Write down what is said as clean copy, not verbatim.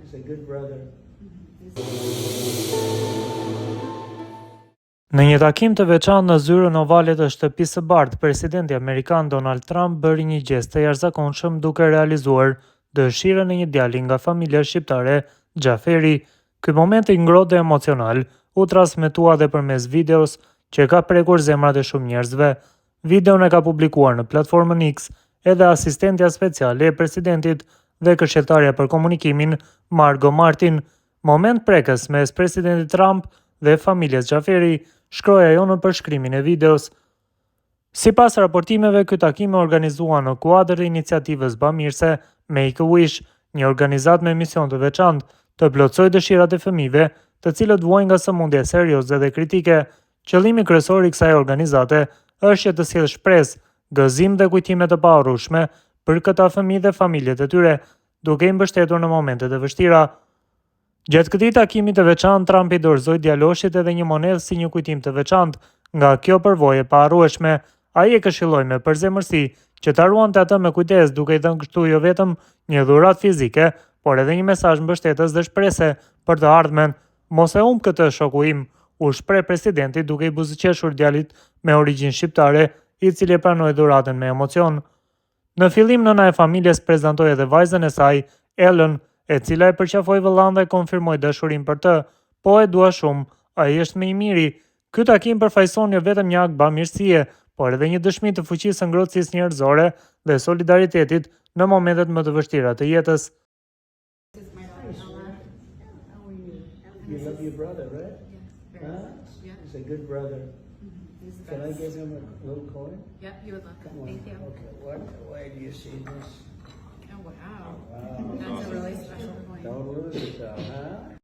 He's a good brother. Në një takim të veçantë në zyrën ovale të shtëpisë së bardhë, presidenti amerikan Donald Trump bëri një gjest të jashtëzakonshëm duke realizuar dëshirën e një djali nga familja shqiptare Xhaferi. Ky moment i ngrohtë dhe emocional u transmetua dhe përmes videos që ka prekur zemrat e shumë njerëzve. Videon e ka publikuar në platformën X edhe asistentja speciale e presidentit dhe këshilltarja për komunikimin Margo Martin. Moment prekës mes presidentit Trump dhe familjes Xhaferi, shkroi ajo në përshkrimin e videos. Sipas raportimeve, ky takim e organizua në kuadër të iniciativës bamirëse Make a Wish, një organizatë me mision të veçantë të plotësojë dëshirat e fëmijëve, të cilët vuajnë nga sëmundje serioze dhe kritike. Qëllimi kryesor i kësaj organizate është që të sjellë shpresë, gëzim dhe kujtime të paharrueshme për këta fëmijë dhe familjet e tyre, duke i mbështetur në momentet e vështira. Gjatë këtij takimi të veçantë, Trump i dorëzoi djaloshit edhe një monedhë si një kujtim të veçantë nga kjo përvojë e paharrueshme. Ai e këshilloi me përzemërsi që ta ruante atë me kujdes, duke i dhënë kështu jo vetëm një dhuratë fizike, por edhe një mesazh mbështetës dhe shprese për të ardhmen. Mos e humb këtë, shoku im, u shpreh presidenti duke i buzëqeshur djalit me origjinë shqiptare, i cili e pranoi dhuratën me emocion. Në fillim, nëna e familjes prezantoi edhe vajzën e saj, Ellen, e cila e përqafoi vëllain dhe konfirmoi dashurinë për të. Po e dua shumë, ai është më i miri. Ky takim përfaqëson jo vetëm një akt bamirësie, por edhe një dëshmi të fuqisë së ngrohtësisë njerëzore dhe solidaritetit në momentet më të vështira të jetës. This is my daughter Ella. How are you? You love your brother, right? Yes. Huh? Yeah. He's a good brother. He's the Can I best. give him a little coin? Yep, you would love Come it. on. Thank you. Okay, what? Why do you see this? Oh, wow. Wow. That's a really special point. Don't lose it though, huh?